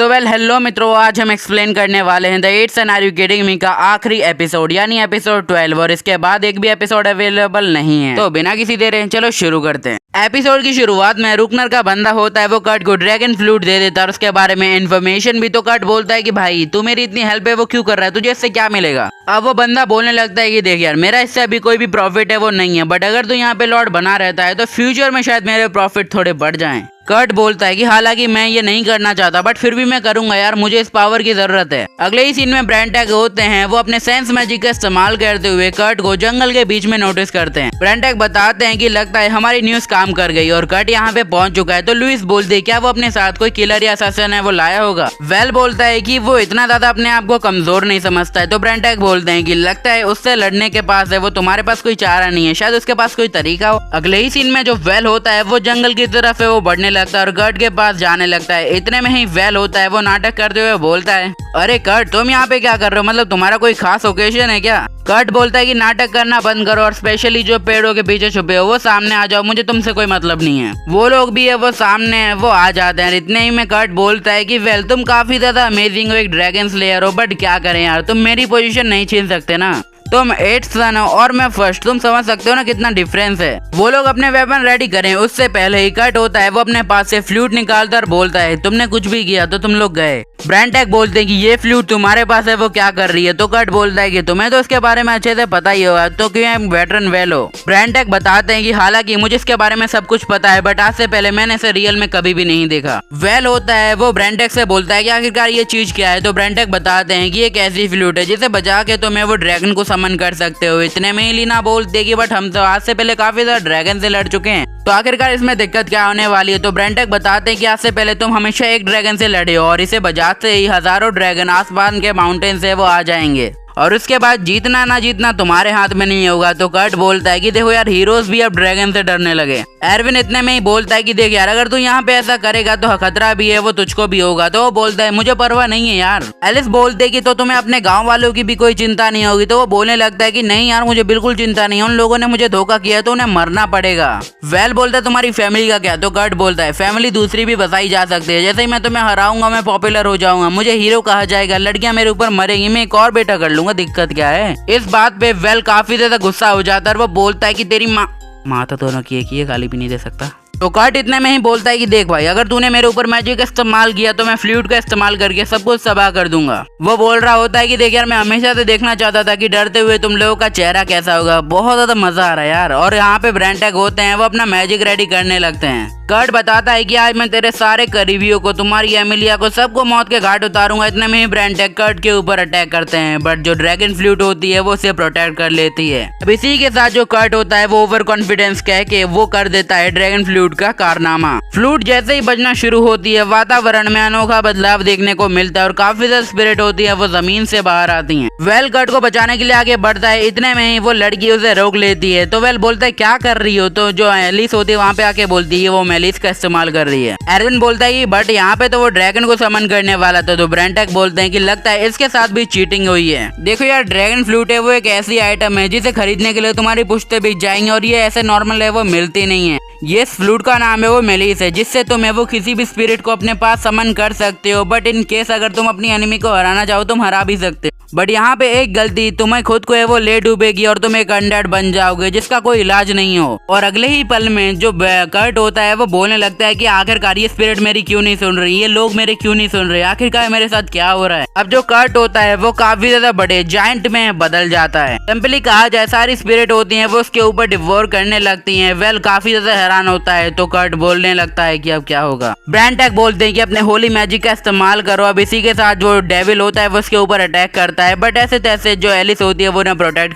So well hello मित्रों, आज हम एक्सप्लेन करने वाले हैं the 8th and are you kidding me का आखिरी एपिसोड यानी एपिसोड 12 और इसके बाद एक भी एपिसोड अवेलेबल नहीं है। तो बिना किसी देर चलो शुरू करते हैं। एपिसोड की शुरुआत में रुकनर का बंदा होता है, वो कर्ट को ड्रैगन फ्लूट दे देता है और उसके बारे में इन्फॉर्मेशन भी। तो कर्ट बोलता है कि भाई तू मेरी इतनी हेल्प है वो क्यों कर रहा है, तुझे इससे क्या मिलेगा। अब वो बंदा बोलने लगता है कि देख यार, मेरा इससे अभी कोई भी प्रॉफिट है वो नहीं है, बट अगर तू यहाँ पे लॉर्ड बना रहता है तो फ्यूचर में शायद मेरे प्रॉफिट थोड़े बढ़ जाएं। कर्ट बोलता है कि हालांकि मैं ये नहीं करना चाहता बट फिर भी मैं करूंगा यार, मुझे इस पावर की जरूरत है। अगले ही सीन में ब्रेंटैग होते हैं, वो अपने सेंस मैजिक का इस्तेमाल करते हुए कर्ट को जंगल के बीच में नोटिस करते हैं। ब्रेंटैग बताते हैं कि लगता है हमारी न्यूज काम कर गई और कर्ट यहाँ पे पहुंच चुका है। तो लुइस बोलती है क्या वो अपने साथ कोई किलर या असैसिन है वो लाया होगा। वेल बोलता है कि वो इतना ज्यादा अपने आप को कमजोर नहीं समझता है। तो ब्रेंटैग बोलते हैं कि लगता है उससे लड़ने के पास है वो, तुम्हारे पास कोई चारा नहीं है, शायद उसके पास कोई तरीका हो। अगले ही सीन में जो वेल होता है वो जंगल की तरफ है वो बढ़ने लगता है और कर्ट के पास जाने लगता है। इतने में ही वेल होता है, वो नाटक करते हुए बोलता है अरे कर्ट तुम यहाँ पे क्या कर रहे हो, मतलब तुम्हारा कोई खास ओकेजन है क्या। कर्ट बोलता है कि नाटक करना बंद करो और स्पेशली जो पेड़ों के पीछे छुपे हो वो सामने आ जाओ, मुझे तुमसे कोई मतलब नहीं है। वो लोग भी है वो सामने है वो आ जाते हैं। इतने ही में कर्ट बोलता है कि वेल तुम काफी ज्यादा अमेजिंग हो, एक ड्रैगन स्लेयर हो, बट क्या करें यार, तुम मेरी पोजीशन नहीं छीन सकते ना। तुम 8th सन हो और मैं फर्स्ट, तुम समझ सकते हो ना कितना डिफरेंस है। वो लोग अपने वेपन रेडी करें उससे पहले ही कर्ट होता है, वो अपने पास से फ्लूट निकालता और बोलता है तुमने कुछ भी किया तो तुम लोग गए। ब्रेंटैग बोलते हैं कि ये फ्लूट तुम्हारे पास है वो क्या कर रही है। तो कर्ट बोलता है कि तुम्हें तो इसके बारे में अच्छे से पता ही होगा, तो क्यों वेटरन वेल हो। ब्रेंटैग बताते हैं कि हालांकि मुझे इसके बारे में सब कुछ पता है बट आज से पहले मैंने इसे रियल में कभी भी नहीं देखा। वेल होता है, वो ब्रेंटैग से बोलता है कि आखिरकार ये चीज क्या है। तो ब्रेंटैग बताते हैं कि एक ऐसी फ्लूट है जिसे बजा के तुम्हें वो ड्रैगन को समन कर सकते हो। इतने में ही लीना बोलती है कि बट हम तो आज से पहले काफी ज्यादा ड्रैगन से लड़ चुके हैं, तो आखिरकार इसमें दिक्कत क्या होने वाली है। तो ब्रेंटैग बताते हैं कि आज से पहले तुम हमेशा एक ड्रैगन से लड़े हो और इसे बजाते ही हजारों ड्रैगन आसपास के माउंटेन से वो आ जाएंगे और उसके बाद जीतना ना जीतना तुम्हारे हाथ में नहीं होगा। तो कर्ट बोलता है कि देखो यार, हीरोज भी अब ड्रैगन से डरने लगे। एरविन इतने में ही बोलता है कि देख यार, अगर तू यहाँ पे ऐसा करेगा तो खतरा भी है वो तुझको भी होगा। तो वो बोलता है मुझे परवाह नहीं है यार। एलिस बोलते है कि तो तुम्हें अपने गाँव वालों की भी कोई चिंता नहीं होगी। तो वो बोलने लगता है कि नहीं यार, मुझे बिल्कुल चिंता नहीं है, उन लोगों ने मुझे धोखा किया तो उन्हें मरना पड़ेगा। वेल बोलता है तुम्हारी फैमिली का क्या। तो कर्ट बोलता है फैमिली दूसरी भी बसाई जा सकती है, जैसे ही मैं तुम्हें हराऊंगा मैं पॉपुलर हो जाऊंगा, मुझे हीरो कहा जाएगा, लड़कियां मेरे ऊपर मरेंगी, मैं एक और बेटा कर लूंगा, दिक्कत क्या है। इस बात पे वेल काफी ज्यादा गुस्सा हो जाता है और वो बोलता है कि तेरी माँ तो दोनों की एक ही है, गाली भी नहीं दे सकता। तो कर्ट इतने में ही बोलता है कि देख भाई, अगर तूने मेरे ऊपर मैजिक का इस्तेमाल किया तो मैं फ्लूट का इस्तेमाल करके सब कुछ तबाह कर दूंगा। वो बोल रहा होता है कि देख यार, मैं हमेशा से देखना चाहता था कि डरते हुए तुम लोगों का चेहरा कैसा होगा, बहुत ज्यादा मजा आ रहा है यार। और यहाँ पे ब्रेंटैग होते हैं, वो अपना मैजिक रेडी करने लगते हैं। कर्ट बताता है कि आज मैं तेरे सारे करीबियों को, तुम्हारी एमिलिया को, सबको मौत के घाट उतारूंगा। इतने में ही ब्रेंटैग कर्ट के ऊपर अटैक करते हैं बट जो ड्रैगन फ्लूट होती है वो उसे प्रोटेक्ट कर लेती है। अब इसी के साथ जो कर्ट होता है वो ओवर कॉन्फिडेंस कह के वो कर देता है ड्रैगन फ्लूट का कारनामा। फ्लूट जैसे ही बजना शुरू होती है वातावरण में अनोखा बदलाव देखने को मिलता है और काफी ज्यादा स्पिरिट होती है वो जमीन से बाहर आती हैं। वेल कर्ट को बचाने के लिए आगे बढ़ता है। इतने में ही वो लड़की उसे रोक लेती है। तो वेल बोलता है क्या कर रही हो। तो जो एलिस होती है वहाँ पे आके बोलती है वो मेलिस का इस्तेमाल कर रही है। एरविन बोलता है कि बट यहाँ पे तो वो ड्रैगन को समन करने वाला था। तो ब्रेंटैग बोलते हैं कि लगता है इसके साथ भी चीटिंग हुई है। देखो यार, ड्रैगन फ्लूट है वो एक ऐसी आइटम है जिसे खरीदने के लिए तुम्हारी पुश्ते बीत जाएंगे और ये ऐसे नॉर्मल है वो मिलती नहीं है। ये फ्लूट का नाम है वो मेलिस है, जिससे तुम है वो किसी भी स्पिरिट को अपने पास समन कर सकते हो। बट इन केस अगर तुम अपनी एनिमी को हराना चाहो तुम हरा भी सकते हो। बट यहाँ पे एक गलती, तुम्हें खुद को है वो ले डूबेगी और तुम एक अनडेड बन जाओगे जिसका कोई इलाज नहीं हो। और अगले ही पल में जो कर्ट होता है वो बोलने लगता है कि आखिरकार ये स्पिरिट मेरी क्यों नहीं सुन रही, ये लोग मेरे क्यों नहीं सुन रहे, आखिरकार मेरे साथ क्या हो रहा है। अब जो कर्ट होता है वो काफी ज्यादा बड़े जायंट में बदल जाता है। सिंपली कहा जाए, सारी स्पिरिट होती है वो उसके ऊपर डिवोर करने लगती है। वेल काफी ज्यादा हैरान होता है। तो कर्ट बोलने लगता है कि अब क्या होगा। ब्रेंटैग बोलते हैं कि अपने होली मैजिक का इस्तेमाल करो। अब इसी के साथ जो डेविल होता है वो उसके ऊपर अटैक करता है बट ऐसे तैसे जो एलिस होती है वो उन्हें प्रोटेक्ट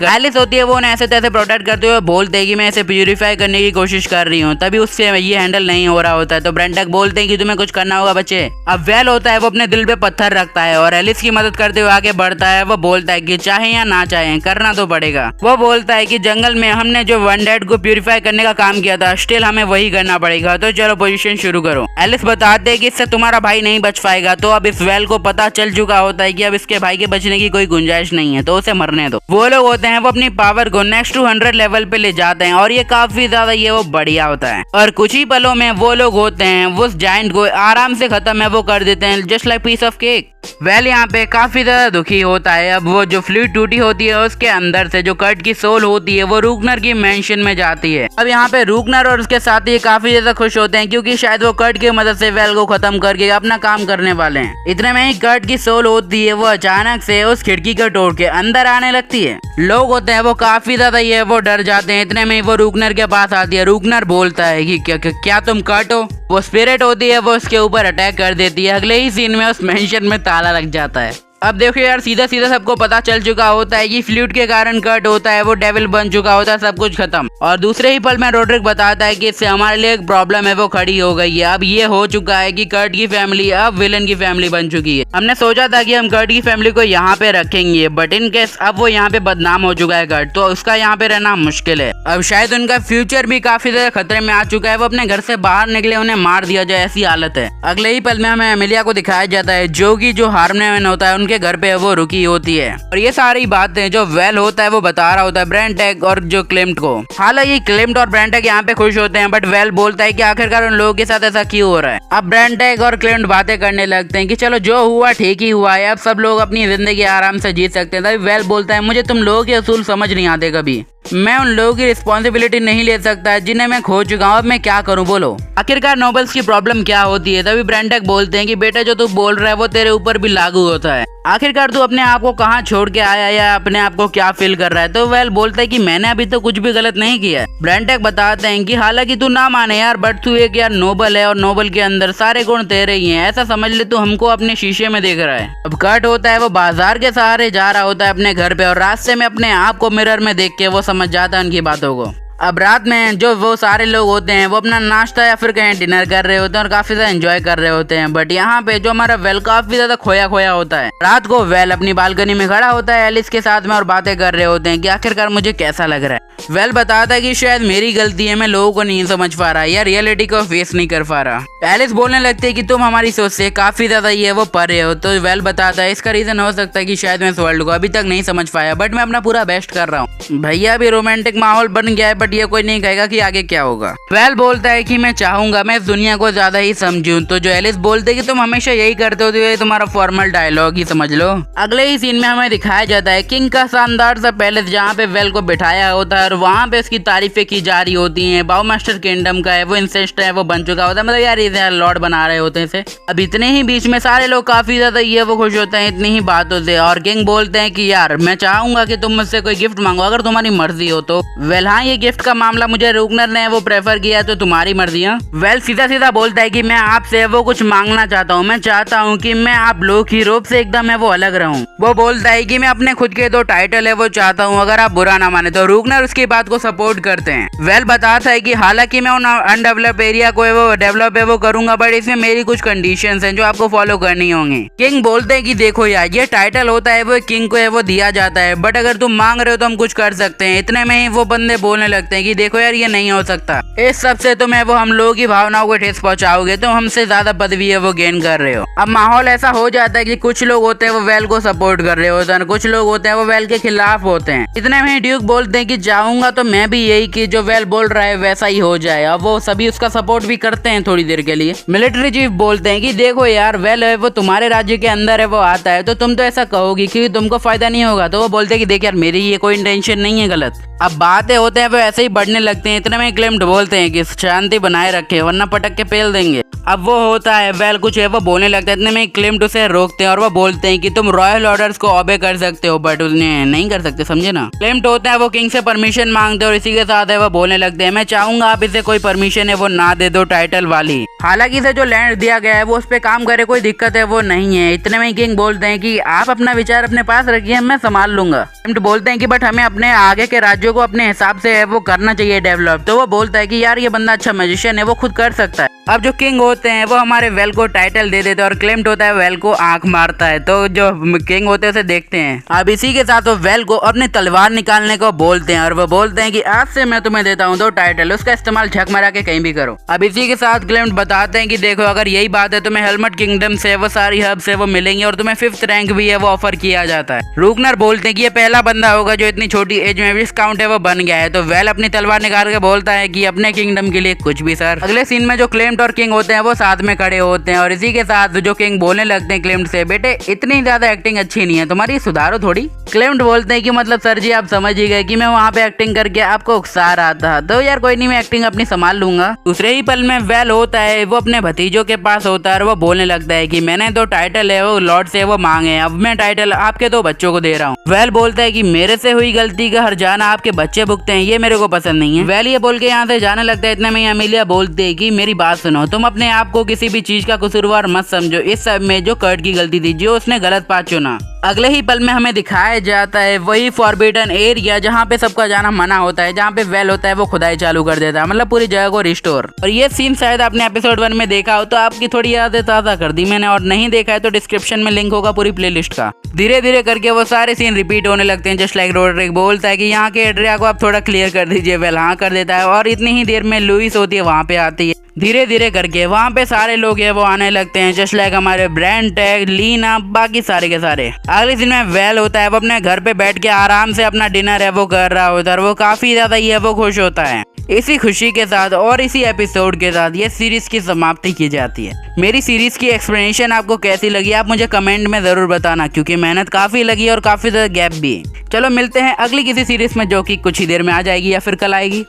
करते हुए बोलते हैं कि मैं इसे प्यूरिफाई करने की कोशिश कर रही हूँ, तभी उससे ये हैंडल नहीं हो रहा होता है। तो ब्रेंटैग बोलते हैं कि तुम्हें कुछ करना होगा बच्चे। अब वेल होता है वो अपने दिल पे पत्थर रखता है और एलिस की मदद करते हुए आगे बढ़ता है। वो बोलता है कि चाहे या ना चाहे करना तो पड़ेगा। वो बोलता है कि जंगल में हमने जो वन डेड को प्यूरिफाई करने का काम किया था स्टिल हमें वही करना पड़ेगा। तो चलो पोजीशन शुरू करो। एलिस बताते हैं कि इससे तुम्हारा भाई नहीं बच पाएगा। तो अब इस वेल को पता चल चुका होता है कि अब इसके भाई के बचने की कोई गुंजाइश नहीं है, तो उसे मरने दो। वो लोग होते हैं वो अपनी पावर को नेक्स्ट टू 100 लेवल पे ले जाते हैं और ये काफी ज्यादा ये वो बढ़िया होता है। और कुछ ही पलों में वो लोग होते हैं वो उस जायंट को आराम से खत्म है वो कर देते हैं, just like piece of cake. Well यहाँ पे काफी ज्यादा दुखी होता है। अब वो जो फ्लूइड टूटी होती है उसके अंदर से जो कर्ट की सोल होती है वो रूकनर की मेंशन में जाती है। अब यहाँ पे रूकनर और उसके साथी काफी ज्यादा खुश होते हैं क्योंकि शायद वो कर्ट की मदद से वेल को खत्म करके अपना काम करने वाले हैं। इतने में ही कर्ट की सोल होती है वो अचानक से उस खिड़की को तोड़ के अंदर आने लगती है। लोग होते हैं वो काफी ज्यादा ये वो डर जाते हैं। इतने में ही वो रूकनर के पास आती है। रूकनर बोलता है कि क्या तुम कर्ट हो? वो स्पिरिट होती है वो उसके ऊपर अटैक कर देती है। अगले ही सीन में उस मेंशन में ताला लग जाता है। अब देखो यार सीधा सीधा सबको पता चल चुका होता है कि फ्लूइड के कारण कट होता है वो डेविल बन चुका होता है, सब कुछ खत्म। और दूसरे ही पल में रोड्रिक बताता है कि इससे हमारे लिए एक प्रॉब्लम है वो खड़ी हो गई है। अब ये हो चुका है कि कर्ट की फैमिली अब विलन की फैमिली बन चुकी है। हमने सोचा था कि हम कर्ट की फैमिली को यहाँ पे रखेंगे, बट इन केस अब वो यहाँ पे बदनाम हो चुका है कर्ट, तो उसका यहाँ पे रहना मुश्किल है। अब शायद उनका फ्यूचर भी काफी ज्यादा खतरे में आ चुका है। वो अपने घर से बाहर निकले उन्हें मार दिया जाए ऐसी हालत है। अगले ही पल में हमें एमिलिया को दिखाया जाता है जो कि जो हार्मोनियम होता है उनके घर पे वो रुकी होती है। और ये सारी बातें जो वेल होता है वो बता रहा होता है ब्रेंटेक और जो क्लेम्ट को। हालांकि क्लेम्ट और ब्रेंटेक यहाँ पे खुश होते हैं, बट वेल बोलता है कि आखिरकार उन लोगों के साथ ऐसा क्यों हो रहा है। अब ब्रेंटेक और क्लेम्ट बातें करने लगते हैं कि चलो जो हुआ ठीक ही हुआ है, अब सब लोग अपनी जिंदगी आराम से जी सकते हैं। तभी वेल बोलता है मुझे तुम लोगों के असूल समझ नहीं आते कभी। मैं उन लोगों की रिस्पॉन्सिबिलिटी नहीं ले सकता जिन्हें मैं खो चुका हूँ। अब मैं क्या करूँ बोलो? आखिरकार नोबल्स की प्रॉब्लम क्या होती है? तभी ब्रेंटेक बोलते हैं कि बेटा जो तू बोल रहा है वो तेरे ऊपर भी लागू होता है। आखिरकार तू अपने आप को कहाँ छोड़ के आया या अपने आप को क्या फील कर रहा है? तो वेल बोलता है कि मैंने अभी तो कुछ भी गलत नहीं किया है। ब्रेंटेक बताते हैं कि हालांकि तू ना माने यार, बट तू एक यार नोबल है और नोबल के अंदर सारे गुण तेरे ही हैं। ऐसा समझ ले तू हमको अपने शीशे में देख रहा है। अब कट होता है वो बाजार के सहारे जा रहा होता है अपने घर पे और रास्ते में अपने आप को मिरर में देख के वो समझ जाता है उनकी बातों को। अब रात में जो वो सारे लोग होते हैं वो अपना नाश्ता या फिर कहीं डिनर कर रहे होते हैं और काफी ज्यादा एंजॉय कर रहे होते हैं। बट यहाँ पे जो हमारा वेल काफी ज्यादा खोया खोया होता है। रात को वेल अपनी बालकनी में खड़ा होता है एलिस के साथ में और बातें कर रहे होते हैं कि आखिरकार मुझे कैसा लग रहा है। वेल बताता है कि शायद मेरी गलती है, मैं लोगों को नहीं समझ पा रहा या रियलिटी को फेस नहीं कर पा रहा। एलिस बोलने लगती है कि तुम हमारी सोच से काफी ज्यादा ये वो परे हो। तो वेल बताता है इसका रीजन हो सकता है कि शायद मैं इस वर्ल्ड को अभी तक नहीं समझ पाया, बट मैं अपना पूरा बेस्ट कर रहा हूँ। भैया भी रोमांटिक माहौल बन गया है, बट ये कोई नहीं कहेगा कि आगे क्या होगा। वेल बोलता है कि मैं चाहूंगा मैं इस दुनिया को ज्यादा ही समझूं। तो जो एलिस बोलते है कि तुम हमेशा यही करते हो, तो ये तुम्हारा फॉर्मल डायलॉग ही समझ लो। अगले ही सीन में हमें दिखाया जाता है किंग का शानदार सा पैलेस जहाँ पे वेल को बिठाया होता है और वहाँ पे उसकी तारीफें की जा रही होती हैं। बाउमास्टर किंगडम का है वो इंसेस्ट है वो बन चुका होता है, मतलब यार इसे लॉर्ड बना रहे होते हैं इसे। अब इतने ही बीच में सारे लोग काफी ज्यादा ये वो खुश होते हैं इतनी ही बातों से। और किंग बोलते हैं कि यार मैं चाहूंगा कि तुम मुझसे कोई गिफ्ट मांगो अगर तुम्हारी मर्जी हो तो। वेल हाँ ये गिफ्ट का मामला मुझे रूकनर ने वो प्रेफर किया तो तुम्हारी मर्जी है। वेल सीधा सीधा बोलता है कि मैं आपसे वो कुछ मांगना चाहता हूँ। मैं चाहता हूँ कि मैं आप लोग की रोब से एकदम है वो अलग रहूं। वो बोलता है कि मैं अपने खुद के दो टाइटल है वो चाहता हूँ, अगर आप बुरा ना माने तो। रूकनर उसकी बात को सपोर्ट करते हैं। वेल बताता है कि हालांकि मैं उन अनडेवलप एरिया को वो डेवलप है वो करूंगा, बट इसमें मेरी कुछ कंडीशंस हैं जो आपको फॉलो करनी होंगी। किंग बोलते हैं कि देखो यार ये टाइटल होता है वो किंग को है वो दिया जाता है, बट अगर तुम मांग रहे हो तो हम कुछ कर सकते हैं। इतने में ही वो बंदे बोलने लगते हैं कि देखो यार ये नहीं हो सकता, इस सब से तुम्हें वो हम लोगों की भावनाओं को ठेस पहुंचाओगे, तुम हमसे ज्यादा पदवी है वो गेन कर रहे हो। अब माहौल ऐसा हो जाता है कि कुछ लोग होते हैं वो वेल को सपोर्ट कर रहे होते हैं, कुछ लोग होते हैं वो वेल के खिलाफ होते हैं। इतने में ड्यूक बोलते हैं कि चाहूंगा तो मैं भी यही कि जो वेल बोल रहा है वैसा ही हो जाए। अब वो सभी उसका सपोर्ट भी करते हैं थोड़ी देर के लिए। मिलिट्री चीफ बोलते हैं कि देखो यार वेल है वो तुम्हारे राज्य के अंदर है वो आता है तो तुम तो ऐसा कहोगी कि तुमको फायदा नहीं होगा। तो वो बोलते हैं कि देख यार मेरी ये कोई इंटेंशन नहीं है गलत। अब बातें होते हैं वो ऐसे ही बढ़ने लगते हैं। इतने में क्लेम्ट बोलते हैं कि शांति बनाए रखे वरना पटक के पेल देंगे। अब वो होता है वेल कुछ है वो बोलने लगता है। इतने में क्लेम्ट उसे रोकते हैं और वो बोलते हैं कि तुम रॉयल ऑर्डर्स को ऑबे कर सकते हो बट उन्हें नहीं कर सकते, समझे ना। क्लेम्ट होता है वो किंग से परमिशन मांगते हैं और इसी के साथ है वो बोलने लगते हैं मैं चाहूंगा आप इसे कोई परमिशन है वो ना दे दो टाइटल वाली। हालांकि इसे जो लैंड दिया गया है वो उस पे काम करे कोई दिक्कत है वो नहीं है। इतने में किंग बोलते हैं कि आप अपना विचार अपने पास रखिए मैं संभाल लूंगा। क्लेम्ट बोलते हैं कि बट हमें अपने आगे के राज्यों को अपने हिसाब से है वो करना चाहिए डेवलप। तो वो बोलता है कि यार ये बंदा अच्छा मैजिशियन है वो खुद कर सकता है। अब जो किंग होते हैं वो हमारे वेल को टाइटल दे देते हैं और क्लेम्ट होता है वेल को आंख मारता है। तो जो किंग होते हैं उसे देखते हैं। अब इसी के साथ वो वेल को अपनी तलवार निकालने को बोलते हैं और वो बोलते हैं कि आज से मैं तुम्हें देता हूँ 2 टाइटल, उसका इस्तेमाल झक मरा के कहीं भी करो। अब इसी के साथ क्लेमेंट बताते हैं कि देखो अगर यही बात है, तुम्हें हेलमेट किंगडम से वो सारी हब से वो मिलेंगी और तुम्हें 5th रैंक भी है वो ऑफर किया जाता है। रूकनर बोलते हैं कि ये पहला बंदा होगा जो इतनी छोटी एज में विस्काउंट है वो बन गया है। तो वेल अपनी तलवार निकाल के बोलता है कि अपने किंगडम के लिए कुछ भी सर। अगले सीन में जो क्लेमेंट और किंग होते हैं वो साथ में खड़े होते हैं और इसी के साथ जो किंग बोलने लगते हैं क्लेमेंट से, बेटे इतनी ज्यादा एक्टिंग अच्छी नहीं है तुम्हारी, सुधारो थोड़ी। क्लेमेंट बोलते हैं कि मतलब सर जी आप समझ ही गए कि मैं वहाँ पे एक्टिंग करके आपको उकसा रहा था, तो यार कोई नहीं मैं एक्टिंग अपनी संभाल लूंगा। दूसरे ही पल में वेल होता है वो अपने भतीजों के पास होता है और वो बोलने लगता है कि मैंने 2 टाइटल है वो लॉर्ड से वो मांगे हैं, अब मैं टाइटल आपके 2 बच्चों को दे रहा हूँ। वेल बोलता है कि मेरे से हुई गलती का हर्जाना आपके बच्चे भुगते हैं, ये मेरे को पसंद नहीं है। वेल ये बोल के यहाँ से जाने लगता है। इतने में अमीलिया बोलती है कि मेरी बात सुनो, तुम अपने आप को किसी भी चीज का कसूरवार मत समझो, इस सब में जो कर्ट की गलती थी, जो उसने गलत पाथ चुना। अगले ही पल में हमें दिखाया जाता है वही फॉरबिडन एरिया जहाँ पे सबका जाना मना होता है, जहाँ पे वेल होता है वो खुदाई चालू कर देता है, मतलब पूरी जगह को रिस्टोर। और ये सीन शायद आपने एपिसोड 1 में देखा हो तो आपकी थोड़ी यादें ताज़ा कर दी मैंने, और नहीं देखा है तो डिस्क्रिप्शन में लिंक होगा पूरी प्लेलिस्ट का। धीरे धीरे करके वो सारे सीन रिपीट होने लगते हैं। जस्ट लाइक रोड्रिक बोलता है कि यहाँ के एड्रिया को आप थोड़ा क्लियर कर दीजिए, वेल हाँ कर देता है और इतनी ही देर में लुइस होती है वहाँ पे आती है। धीरे धीरे करके वहाँ पे सारे लोग है वो आने लगते हैं, जस्ट लाइक हमारे ब्रांड टैग, लीना, बाकी सारे के सारे। अगले दिन में वेल होता है वो अपने घर पे बैठ के आराम से अपना डिनर है वो कर रहा होता है और वो काफी ज्यादा ही है वो खुश होता है। इसी खुशी के साथ और इसी एपिसोड के साथ ये सीरीज की समाप्ति की जाती है। मेरी सीरीज की एक्सप्लेनेशन आपको कैसी लगी आप मुझे कमेंट में जरूर बताना, क्योंकि मेहनत काफी लगी और काफी ज्यादा गैप भी। चलो मिलते हैं अगली किसी सीरीज में जो कि कुछ ही देर में आ जाएगी या फिर कल आएगी।